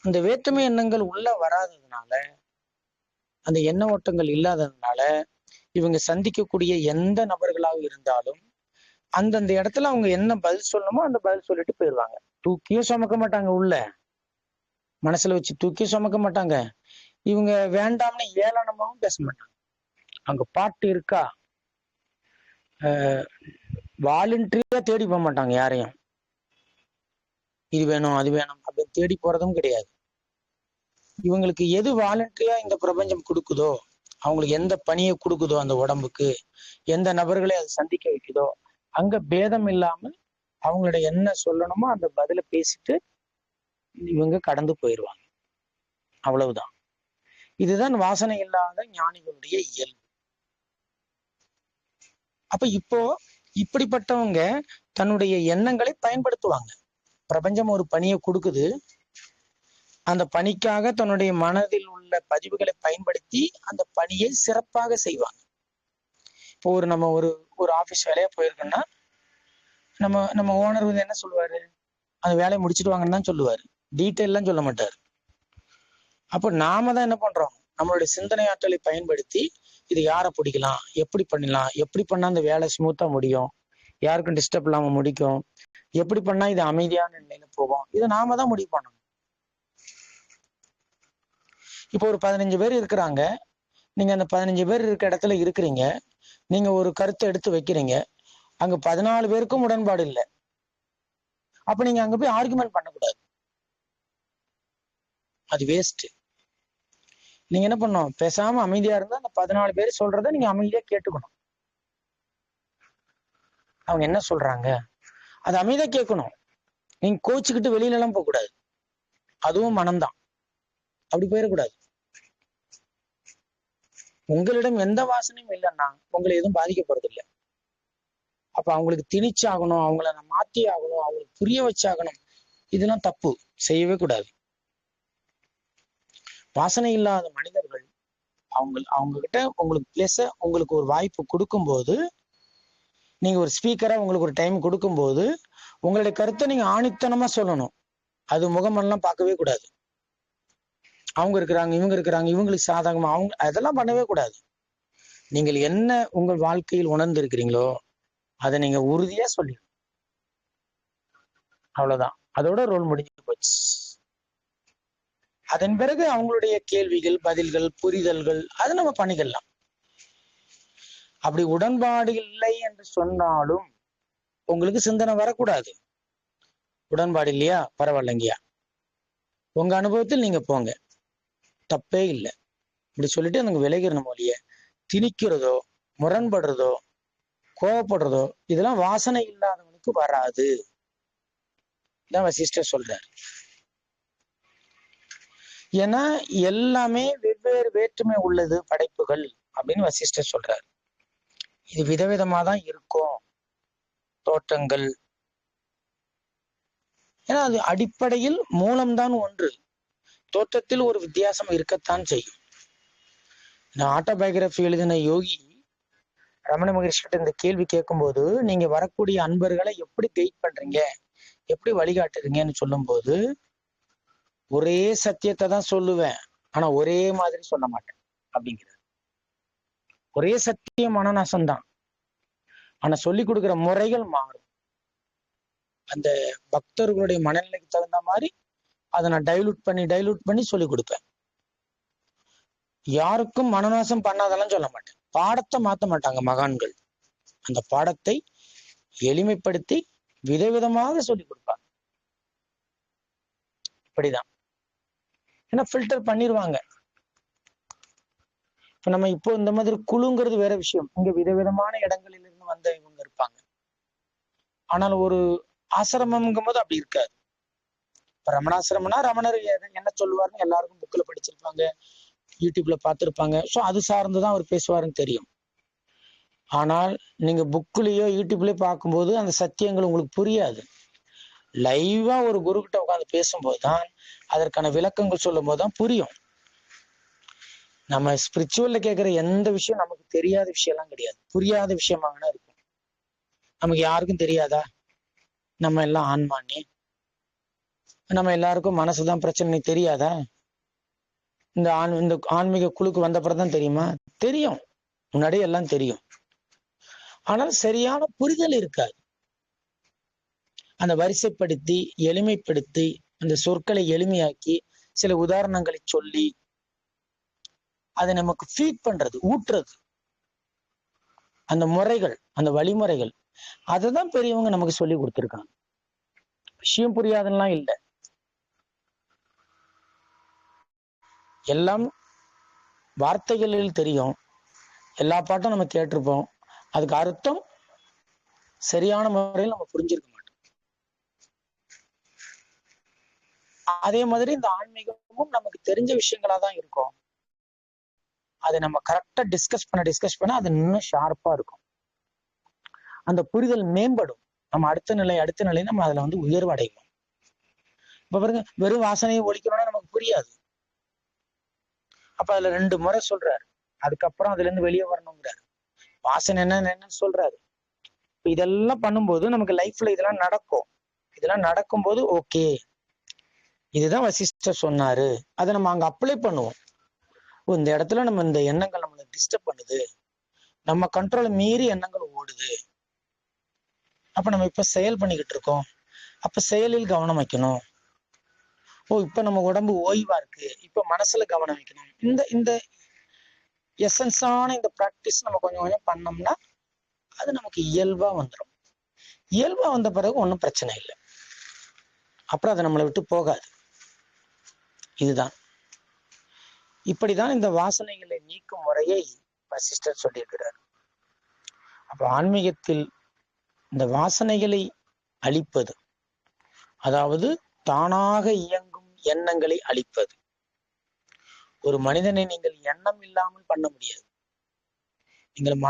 அந்த வேற்றுமை எண்ணங்கள் உள்ள வராததுனால, அந்த எண்ண ஓட்டங்கள் இல்லாததுனால இவங்க சந்திக்கக்கூடிய எந்த நபர்களாக இருந்தாலும் அந்தந்த இடத்துல அவங்க என்ன பதில் சொல்லணுமோ அந்த பதில் சொல்லிட்டு போயிடுவாங்க. தூக்கியும் சுமக்க மாட்டாங்க, உள்ள மனசுல வச்சு தூக்கியும் சுமக்க மாட்டாங்க. இவங்க வேண்டாம்னு ஏளனமாவும் பேச மாட்டாங்க. அங்க பாட்டு இருக்கா, வாலண்டரியா தேடி போக மாட்டாங்க யாரையும். இது வேணும் அது வேணும் அப்படின்னு தேடி போறதும் கிடையாது. இவங்களுக்கு எது வாலண்டரியா இந்த பிரபஞ்சம் கொடுக்குதோ, அவங்களுக்கு எந்த பணியை கொடுக்குதோ, அந்த உடம்புக்கு எந்த நபர்களை அது சந்திக்க வைக்குதோ, அங்க பேதம் இல்லாமல் அவங்களோட என்ன சொல்லணுமோ அந்த பதில பேசிட்டு இவங்க கடந்து போயிடுவாங்க. அவ்வளவுதான். இதுதான் வாசனை இல்லாத ஞானிகளுடைய இயல்பு. அப்ப இப்போ இப்படிப்பட்டவங்க தன்னுடைய எண்ணங்களை பயன்படுத்துவாங்க. பிரபஞ்சம் ஒரு பணியை கொடுக்குது, அந்த பணிக்காக தன்னுடைய மனதில் உள்ள பதிவுகளை பயன்படுத்தி அந்த பணியை சிறப்பாக செய்வாங்க. இப்போ நம்ம ஒரு ஆபீஸ் வேலையா போயிருக்கோம்னா நம்ம ஓனர் வந்து என்ன சொல்லுவாரு, அந்த வேலையை முடிச்சுட்டு வாங்கன்னு தான் சொல்லுவாரு, டீட்டெயிலாம் சொல்ல மாட்டாரு. அப்போ நாம தான் என்ன பண்றோம், நம்மளுடைய சிந்தனை ஆற்றலை பயன்படுத்தி இது யாரை பிடிக்கலாம், எப்படி பண்ணலாம், எப்படி பண்ணா அந்த வேலை ஸ்மூத்தா முடியும், யாருக்கும் டிஸ்டர்ப் இல்லாம முடிக்கும், எப்படி பண்ணா இது அமைதியான நிலையில போகும், இதை நாம தான் முடிவு பண்ணணும். இப்போ ஒரு 15 பேர் இருக்கிறாங்க, நீங்க அந்த 15 பேர் இருக்க இடத்துல இருக்கிறீங்க, நீங்க ஒரு கருத்தை எடுத்து வைக்கிறீங்க, அங்க 14 பேருக்கும் உடன்பாடு இல்லை. அப்ப நீங்க அங்க போய் ஆர்குமெண்ட் பண்ணக்கூடாது, அது வேஸ்ட். நீங்க என்ன பண்ணணும், பேசாம அமைதியா இருந்தா அந்த 14 பேர் சொல்றதை நீங்க அமைதியா கேட்டுக்கணும். அவங்க என்ன சொல்றாங்க அது அமைதியா கேட்கணும். நீங்க கோச்சுக்கிட்டு வெளியில எல்லாம் போக கூடாது, அதுவும் மனம்தான். அப்படி போயிடக்கூடாது. உங்களிடம் எந்த வாசனையும் இல்லைன்னா உங்களை எதுவும் பாதிக்க போறது இல்லை. அப்ப அவங்களுக்கு திணிச்சாகணும், அவங்கள நான் மாத்தி ஆகணும், அவங்களுக்கு புரிய வச்சாகணும், இதெல்லாம் தப்பு, செய்யவே கூடாது. வாசனை இல்லாத மனிதர்கள் அவங்க கிட்ட உங்களுக்கு பிளேஸ, உங்களுக்கு ஒரு வாய்ப்பு கொடுக்கும்போது, நீங்க ஒரு ஸ்பீக்கரா உங்களுக்கு ஒரு டைம் கொடுக்கும்போது உங்களுடைய கருத்தை நீங்க ஆணித்தனமா சொல்லணும். அது முகமெல்லாம் பார்க்கவே கூடாது. அவங்க இருக்கிறாங்க, இவங்க இருக்கிறாங்க, இவங்களுக்கு சாதகமா, அவங்க அதெல்லாம் பண்ணவே கூடாது. நீங்கள் என்ன உங்கள் வாழ்க்கையில் உணர்ந்து இருக்கிறீங்களோ அதை நீங்க உறுதியா சொல்லி, அவ்வளவுதான். அதோட ரோல் முடிஞ்சு போச்சு. அதன் பிறகு அவங்களுடைய கேள்விகள், பதில்கள், புரிதல்கள் அதை நம்ம பண்ணிக்கலாம். அப்படி உடன்பாடு இல்லை என்று சொன்னாலும் உங்களுக்கு சிந்தனை வரக்கூடாது. உடன்பாடு இல்லையா, பரவாயில்லைங்கய்யா, உங்க அனுபவத்தில் நீங்க போங்க, தப்பே இல்லை, இப்படி சொல்லிட்டு எனக்கு விலகிடணும். மொழிய திணிக்கிறதோ, முரண்படுறதோ, கோவப்படுறதோ, இதெல்லாம் வாசனை இல்லாதவனுக்கு வராது. இதான் வசிஷ்டர் சொல்றாரு. ஏன்னா எல்லாமே வெவ்வேறு வேற்றுமை உள்ளது படைப்புகள் அப்படின்னு வசிஷ்டர் சொல்றாரு. இது விதவிதமா தான் இருக்கும் தோற்றங்கள். ஏன்னா அது அடிப்படையில் மூலம்தான் ஒன்று, தோற்றத்தில் ஒரு வித்தியாசம் இருக்கத்தான் செய்யும். நான் ஆட்டோபயோகிராஃபி எழுதின யோகி ரமண மகரிஷிகிட்ட இந்த கேள்வி கேட்கும்போது, நீங்க வரக்கூடிய அன்பர்களை எப்படி கைட் பண்றீங்க, எப்படி வழிகாட்டுறீங்கன்னு சொல்லும் போது, ஒரே சத்தியத்தை தான் சொல்லுவேன், ஆனா ஒரே மாதிரி சொல்ல மாட்டேன் அப்படிங்கிறது. ஒரே சத்தியம் மனநாசம்தான், ஆனா சொல்லி கொடுக்குற முறைகள் மாறும். அந்த பக்தர்களுடைய மனநிலைக்கு தகுந்த மாதிரி அதை நான் டைலூட் பண்ணி சொல்லி கொடுப்பேன். யாருக்கும் மனநாசம் பண்ணாதெல்லாம் சொல்ல மாட்டேன். பாடத்தை மாத்த மாட்டாங்க மகான்கள், அந்த பாடத்தை எளிமைப்படுத்தி விதவிதமாக சொல்லி கொடுப்பாங்க. இப்படிதான். ஏன்னா ஃபில்டர் பண்ணிடுவாங்க. இப்ப நம்ம இப்போ இந்த மாதிரி குழுங்கிறது வேற விஷயம், இங்க விதவிதமான இடங்களில் இருந்து வந்த இவங்க இருப்பாங்க. ஆனால் ஒரு ஆசிரமம்ங்கும் போது அப்படி இருக்காது. இப்ப ரமணாசிரமம்னா ரமணர் என்ன சொல்லுவாருன்னு எல்லாருக்கும் புக்ல படிச்சிருப்பாங்க, யூடியூப்ல பார்த்துருப்பாங்க. ஸோ அது சார்ந்துதான் அவர் பேசுவாருன்னு தெரியும். ஆனால் நீங்க புக்லயோ யூடியூப்லயோ பார்க்கும்போது அந்த சத்தியங்கள் உங்களுக்கு புரியாது. லைவா ஒரு குரு கிட்ட உட்காந்து பேசும்போதுதான் அதற்கான விளக்கங்கள் சொல்லும் போதுதான் புரியும். நம்ம ஸ்பிரிச்சுவல்ல கேட்கிற எந்த விஷயம் நமக்கு தெரியாத விஷயம்லாம் கிடையாது, புரியாத விஷயமாக இருக்கும். நமக்கு யாருக்கும் தெரியாதா, நம்ம எல்லாம் ஆன்மானே, நம்ம எல்லாருக்கும் மனசுதான் பிரச்சனை தெரியாதா? இந்த ஆன்மீக குழுக்கு வந்தப்பறம் தான் தெரியுமா? தெரியும். முன்னாடியே எல்லாம் தெரியும். ஆனால் சரியான புரிதல் இருக்காது. அந்த வரிசைப்படுத்தி எளிமைப்படுத்தி அந்த சொற்களை எளிமையாக்கி சில உதாரணங்களை சொல்லி அதை நமக்கு ஃபீட் பண்றது, ஊட்டுறது, அந்த முறைகள், அந்த வழிமுறைகள், அதுதான் பெரியவங்க நமக்கு சொல்லி கொடுத்துருக்காங்க. விஷயம் புரியாதெல்லாம் இல்லை, எல்லாம் வார்த்தைகளில் தெரியும். எல்லா பாட்டும் நம்ம கேட்டிருப்போம், அதுக்கு அர்த்தம் சரியான முறையில் நம்ம புரிஞ்சிருக்க மாட்டோம். அதே மாதிரி இந்த ஆன்மீகமும் நமக்கு தெரிஞ்ச விஷயங்களா தான் இருக்கும். அதை நம்ம கரெக்டா டிஸ்கஸ் பண்ண அது இன்னும் ஷார்ப்பா இருக்கும். அந்த புரிதல் மேம்படும். நம்ம அடுத்த நிலை நம்ம அதுல வந்து உயர்வு அடைவோம். இப்ப பாருங்க, வெறும் வாசனையை ஒழிக்கணும்னா நமக்கு புரியாது. அப்ப அதுல 2 முறை சொல்றாரு, அதுக்கப்புறம் அதுல இருந்து வெளியே வரணுங்கிறாரு. வாசனை என்னன்னு சொல்றாரு. இதெல்லாம் பண்ணும்போது நமக்கு லைஃப்ல இதெல்லாம் நடக்கும். இதெல்லாம் நடக்கும்போது ஓகே, இதுதான் வசிஷ்டர் சொன்னாரு, அதை நம்ம அங்க அப்ளை பண்ணுவோம். இந்த இடத்துல நம்ம இந்த எண்ணங்கள் நம்மளை டிஸ்டர்ப் பண்ணுது, நம்ம கண்ட்ரோலை மீறி எண்ணங்கள் ஓடுது, அப்ப நம்ம இப்ப செயல் பண்ணிக்கிட்டு இருக்கோம், அப்ப செயலில் கவனம் வைக்கணும். இப்ப நம்ம உடம்பு ஓய்வா இருக்கு, இப்ப மனசுல கவனம் வைக்கணும். இந்த இந்த எசன்ஸான இந்த பிராக்டிஸ் நம்ம கொஞ்சம் கொஞ்சம் பண்ணோம்னா அது நமக்கு இயல்பா வந்துடும். இயல்பா வந்த பிறகு ஒன்றும் பிரச்சனை இல்லை, அப்புறம் அதை நம்மளை விட்டு போகாது. இதுதான், இப்படிதான் இந்த வாசனைகளை நீக்கும் முறையை வசிஷ்டர் சொல்லியிருக்கிறார். அப்ப ஆன்மீகத்தில் இந்த வாசனைகளை அழிப்பது, அதாவது தானாக இயங்கும் எண்ணங்களை அழிப்பது. ஒரு மனிதனை நீங்கள் எண்ணம் இல்லாமல் பண்ண முடியாது. நீங்கள்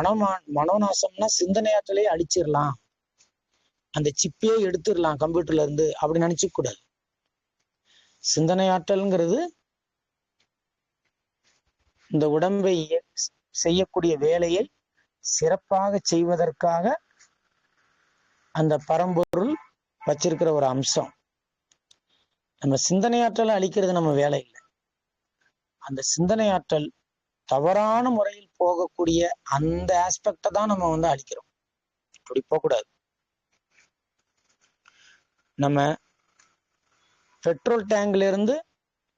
மனோநாசம்னா சிந்தனையாற்றலே அழிச்சிடலாம், அந்த சிப்பே எடுத்துடலாம் கம்ப்யூட்டர்ல இருந்து, அப்படி நினைச்சுக்க கூடாது. சிந்தனையாற்றல்ங்கிறது இந்த உடம்பை செய்யக்கூடிய வேலையை சிறப்பாக செய்வதற்காக அந்த பரம்பொருள் வச்சிருக்கிற ஒரு அம்சம். நம்ம சிந்தனையாற்றலை அழிக்கிறது நம்ம வேலை இல்லை. அந்த சிந்தனையாற்றல் தவறான முறையில் போகக்கூடிய அந்த ஆஸ்பெக்டை தான் நம்ம வந்து அழிக்கிறோம். அப்படி போகக்கூடாது. நம்ம பெட்ரோல் டேங்க்ல இருந்து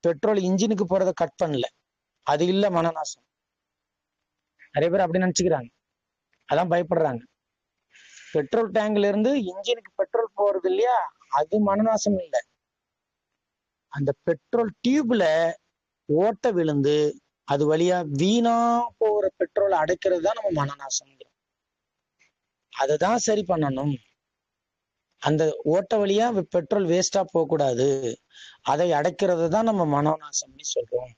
பெட்ரோல் இன்ஜினுக்கு போறதை கட் பண்ணல, அது இல்ல மனநாசம். நிறைய பேர் அப்படி நினைச்சுக்கிறாங்க, அதான் பயப்படுறாங்க. பெட்ரோல் டேங்க்ல இருந்து இன்ஜினுக்கு பெட்ரோல் போறது இல்லையா, அது மனநாசம் இல்லை. அந்த பெட்ரோல் டியூப்ல ஓட்ட விழுந்து அது வழியா வீணா போற பெட்ரோல் அடைக்கிறது தான் நம்ம மனநாசம். அதுதான் சரி பண்ணணும். அந்த ஓட்ட வழியா பெட்ரோல் வேஸ்டா போக கூடாது, அதை அடைக்கிறது தான் நம்ம மனோநாசம்னு சொல்றோம்.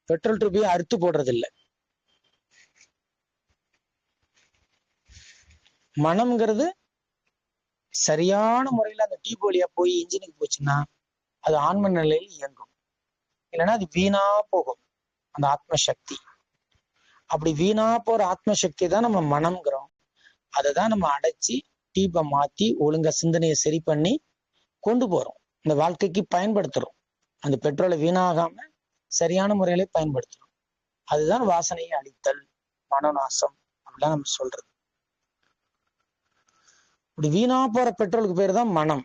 பெட்ரோல் டியூபையும் அறுத்து போடுறது இல்லை. மனம்ங்கிறது சரியான முறையில அந்த டியூப் வழியா போய் இன்ஜினுக்கு போச்சுன்னா அது ஆன்ம நிலையில் இயங்கும், இல்லைன்னா அது வீணா போகும் அந்த ஆத்ம சக்தி. அப்படி வீணா போற ஆத்ம சக்தி தான் நம்ம மனம்ங்கிறோம். அதை தான் நம்ம அடைச்சி டியூப்பை மாத்தி ஒழுங்கா சிந்தனையை சரி பண்ணி கொண்டு போறோம், இந்த வாழ்க்கைக்கு பயன்படுத்துறோம். அந்த பெட்ரோலை வீணாகாம சரியான முறையில பயன்படுத்துறோம். அதுதான் வாசனையை அழித்தல், மனோநாசம் அப்படிலாம் நம்ம சொல்றது. இப்படி வீணா போற பெட்ரோலுக்கு பேர் தான் மனம்.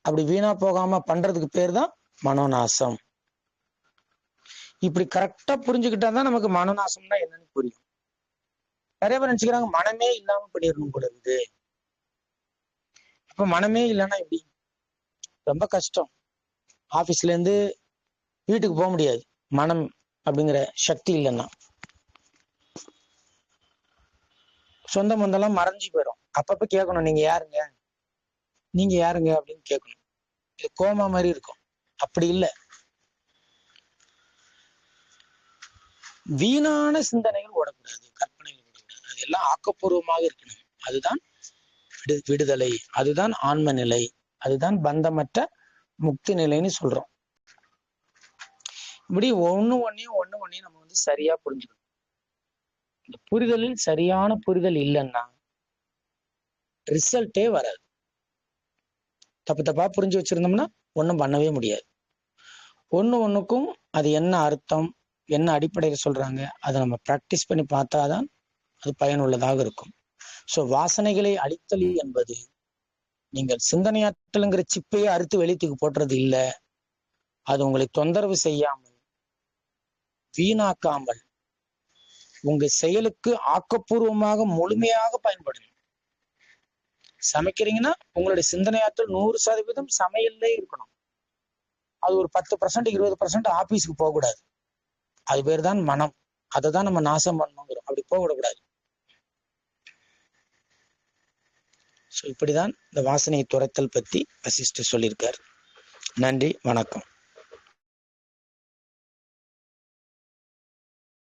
அப்படி வீணா போகாம பண்றதுக்கு பேர் தான் மனோநாசம். இப்படி கரெக்டா புரிஞ்சுக்கிட்டா தான் நமக்கு மனோநாசம்னா என்னன்னு புரியும். நிறைய பேர் நினைச்சுக்கிறாங்க மனமே இல்லாம பண்ணிடணும் போல இருக்குது. அப்ப மனமே இல்லைன்னா எப்படி? ரொம்ப கஷ்டம். ஆபீஸ்ல இருந்து வீட்டுக்கு போக முடியாது மனம் அப்படிங்கிற சக்தி இல்லைன்னா. சொந்த பந்தெல்லாம் மறைஞ்சு போயிடும். அப்பப்ப கேட்கணும், நீங்க யாருங்க, நீங்க யாருங்க அப்படின்னு கேட்கணும். இது கோமா மாதிரி இருக்கும். அப்படி இல்லை, வீணான சிந்தனைகள் ஓடக்கூடாது, கற்பனைகள் ஓடக்கூடாது. அதெல்லாம் ஆக்கப்பூர்வமாக இருக்கணும். அதுதான் விடுதலை, அதுதான் ஆன்ம நிலை, அதுதான் பந்தமற்ற முக்தி நிலைன்னு சொல்றோம். இப்படி ஒண்ணு ஒன்னையும் நம்ம வந்து சரியா புரிஞ்சுக்கணும். இந்த புரிதலில் சரியான புரிதல் இல்லைன்னா ரிசல்ட்டே வராது. தப்பா புரிஞ்சு வச்சிருந்தோம்னா ஒன்றும் பண்ணவே முடியாது. ஒண்ணுக்கும் அது என்ன அர்த்தம், என்ன அடிப்படையில் சொல்றாங்க, அதை நம்ம பிராக்டிஸ் பண்ணி பார்த்தாதான் அது பயனுள்ளதாக இருக்கும். ஸோ வாசனைகளை அழித்தல் என்பது நீங்கள் சிந்தனையாற்றலுங்கிற சிப்பையே அறுத்து வெளித்துக்கு போட்டுறது இல்லை. அது உங்களை தொந்தரவு செய்யாமல், வீணாக்காமல், உங்க செயலுக்கு ஆக்கப்பூர்வமாக முழுமையாக பயன்படும். சமைக்கிறீங்கன்னா உங்களுடைய சிந்தனையாற்றல் 100% சமையல்லே இருக்கணும். அது ஒரு 10% 20% ஆபீஸ்க்கு போகக்கூடாது. அது பேர் தான் மனம். அதை தான் நம்ம நாசம் பண்ணணுங்கிறோம். அப்படி போகக்கூடாது. ஸோ இப்படிதான் இந்த வாசனையை துரத்தல் பத்தி வசிஷ்டர் சொல்லியிருக்கார். நன்றி, வணக்கம்.